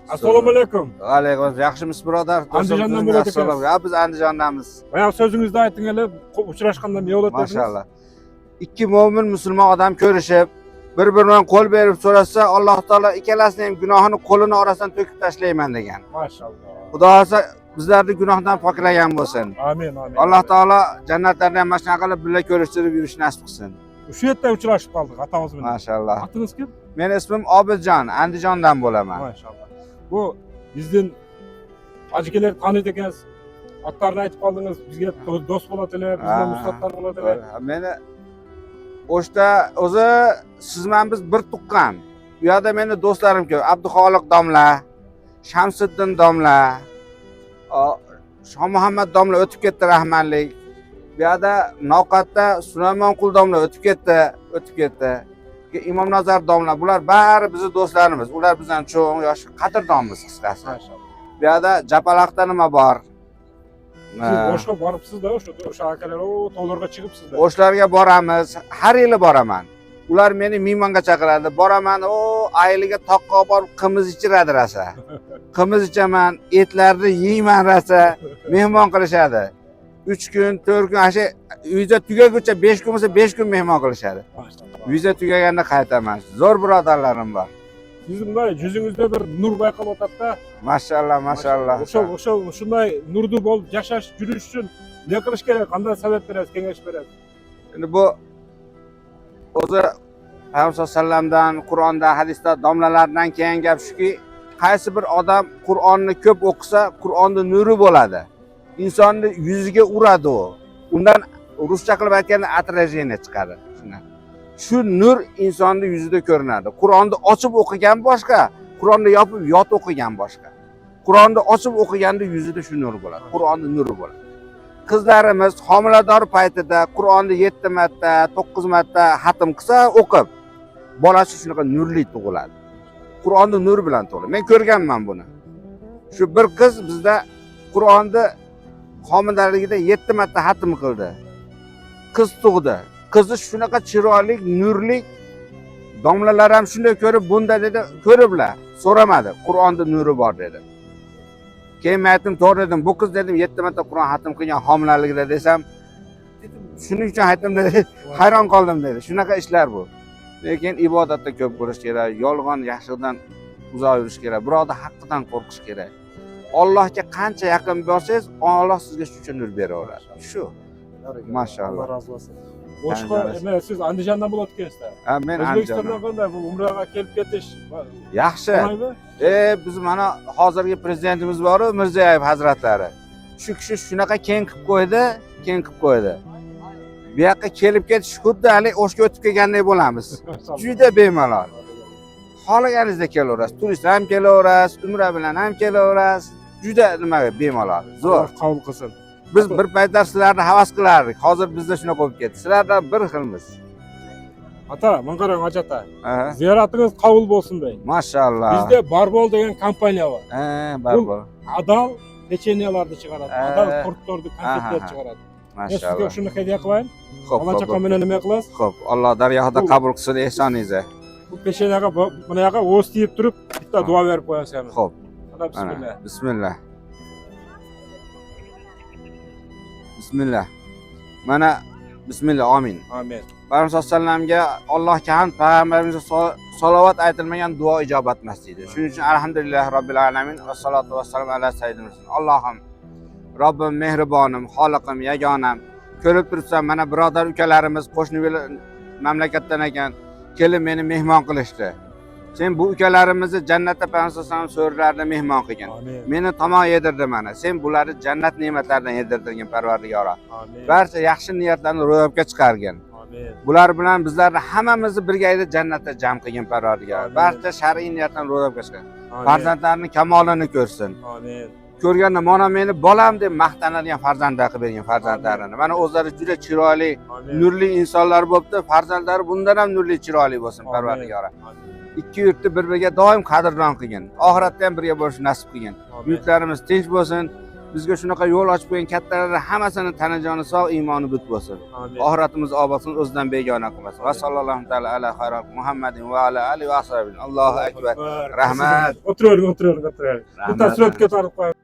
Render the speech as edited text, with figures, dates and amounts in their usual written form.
Assalomu alaykum. Alaykum. Yaxshimisiz birodar? Andijondan bo'ladi ekansiz. Ha, biz Andijondamiz. Bayaq so'zingizda aytdingiz, uchrashganda nima bo'ladi dedingiz? Maşallah. İki mo'min musulmon odam ko'rishib, bir-biridan qo'l berib so'rasa, Alloh taolo ikkalasining ham gunohini qo'lini orasidan to'kib tashlayman degan. Maşallah. Xudo xolsa bizlarni gunohdan poklagan bo'lsin. Amin, amin. Alloh taolo jannatlarda ham mana shunaqa qilib birga ko'rishtirib yurish nasib qilsin. Shu yerda uchrashib qoldik atamiz bilan. Maşallah. Atingiz kim? Men ismim Obidjon, Andijondan bo'laman. Maşallah. Bu bizden acıkeler tanıydı ekansiz. Atlarını aytib qoldingiz, bizga do'st bo'ladilar, bizdan ustadlar bo'ladilar. Meni o'shda o'zi sizman biz bir tuqqan. Bu yerda meni do'stlarim ko'p. Abduxoliq domla, Shamsiddin domla, Shomuhammad domla o'tib ketdi rahmanlik. Bu yerda Noqatda Sulaymonqul domla o'tib ketdi. İmom Nazar domla, bular bari bizni do'stlarimiz. Ular bizdan cho'ng yosh qadrdonmiz qisqasi. Bu yerda Japalaqda nima bor? Siz boshqa boribsiz-da, o'sha akalar tog'larga chiqibsiz-da. O'shlarga boramiz. Har yili boraman. Ular meni mehmonga chaqiradi. Boraman, ayliga toqqa borib qimiz ichiradi rasa. Qimiz ichaman, etlarni yeyman rasa. Mehmon qilishadi. 3 kun, 4 kun, asha uyda tugaguncha 5 kun bo'lsa 5 kun mehmon qilishadi. Viza tugaganda qaytaman. Zo'r birodarlarim bor. Sizning bunday yuzingizda bir nur bayqalib o'tadi-da. Maşallah, maşallah. O'sha shunday nurli bo'lib yashash, yurish uchun ne qilish kerak? Qanday sabab berasiz, kengash berasiz? Endi bu o'zi Payg'ambar sallamdan, Qur'onda, hadisda domlalardan kelgan gap shuki, qaysi bir odam Qur'onni ko'p o'qisa, Qur'onning nuri bo'ladi. Insonni yuziga uradi u. Undan ruscha qilib aytganda отражение chiqadi. Shu nur insonning yuzida ko'rinadi. Qur'onni ochib o'qigan boshqa, Qur'onni yopib yot o'qigan boshqa. Qur'onni ochib o'qiganda yuzida shu nur bo'ladi. Qur'onning nuri bo'ladi. Qizlarimiz homilador paytida Qur'onni 7 marta, 9 marta xatm qilsa, o'qib, bolasi shunaqa nurli tug'iladi. Qur'onning nuri bilan to'ladi. Men ko'rganman buni. Shu bir qiz bizda Qur'onni homilaligida 7 marta xatm qildi. Qiz tug'di. Qizi shunaqa chiroyli, nurli. Domlalar ham shunday ko'rib, bunda dedi, ko'riblar, so'ramadi. Qur'onda nuri bor dedi. Keyin men aytdim, to'g'ri dedim. Bu qiz dedim 7 marta Qur'on xatm qilgan homilaligida desam, shuning uchun aytdim dedi. Hayron qoldim dedi. Shunaqa ishlar bu. Lekin ibodatda ko'p bo'lish kerak, yolg'on yaxshidan uzoq yurish kerak. Biroda haqqidan qo'rqish kerak. Allohga qancha yaqin bo'lsangiz, Alloh sizga shuncha nur beraveradi. Shu. Maşallah. Alloh razı olsun. Boshqa emas, siz Andijondan bo'layotgansizlar. Ha, men O'zbekistondan qanday bu umraga kelib ketish? Yaxshi. Biz mana hozirgi prezidentimiz bor, Mirziyoyev hazratlari. Shu kishi shunaqa keng qilib qo'ydi. Bu yoqqa kelib ketish xuddi hali o'shga o'tib kelgandek bo'lamiz. Juda bemalol. Xohlaganingizda kelaverasiz, turist ham kelaverasiz, umra bilan ham kelaverasiz. Juda nimaga bemalol. Zo'r. Qabul qilsin. Biz bir paytlar sizlarni havas qilardik. Hozir bizda shunaqa bo'lib ketdi. Sizlardan bir xilmiz. Ata, men qarang ota. Ziyoratingiz qabul bo'lsin dey. Maşallah. Bizda Barbol degan kompaniya bor. Barbol. Adal pechenyelarni chiqaradi. Adal tortlarni konfetlar chiqaradi. Men sizga shuni hadiya qilayin. Alloh chaqamini nima qilasiz? Xo'p, Alloh daryoda qabul qilsin ehsoningizni. Bu peshenyaga buni yoqqa o'z tiyib turib, bitta duo berib qo'yasiz. Xo'p. Bismillah. Bismillah. Bismillah. Mana bismillah, amin. Amin. Payg'ambar sallamga Allohga ham payg'ambarimizga salovat aytilmagan duo ijobat emas deydi. Shuning uchun alhamdulillah robbil alamin va salatu vassalam ala sayyidimiz. Allohim, Robbim mehribonim, Xoliqim, yagonam. Ko'rib turibsan, mana birodar ukalarimiz qo'shni mamlakatdan ekan, kelib meni mehmon qilishdi. Sen bu ukalarimizni jannatda Payg'ambar so'rlarida mehmon qilgin. Meni tomon yedirdi mana. Sen bularni jannat ne'matlaridan yedirdirgin Parvardigor. Barcha yaxshi niyatlarni ro'yobga chiqargin. Bular bilan bizlarni hammamizni birgalikda jannatda jam qilgin Parvardigor. Barcha shar'iy niyatlarni ro'yobga chiqargin. Farzandlarning kamolini ko'rsin. Amin. Ko'rganda mana meni bolam deb maqtanadigan farzandlar qilib bergan farzandlarini. Mana o'zlari juda chiroyli, nurli insonlar bo'libdi. Farzandlari bundan ham nurli, chiroyli bo'lsin Parvardigor. İki yurtni bir-biriga doim qadrdon qilgin. Oxiratda ham birga bo'lishni nasib qilgin. Yurtlarimiz tinch bo'lsin, bizga shunaqa yo'l ochib qo'ygan kattalarni hammasini tanajoni sog', iymoni but bo'lsin. Amin. Oxiratimiz obod bo'lsin, o'zidan begona qilmasin. Va sallallohu taala ala xayri Muhammadin va ala alihi va ashabihi. Allohu akbar. Rahmat. O'tiravering. Bitta suratga tortib qo'ying.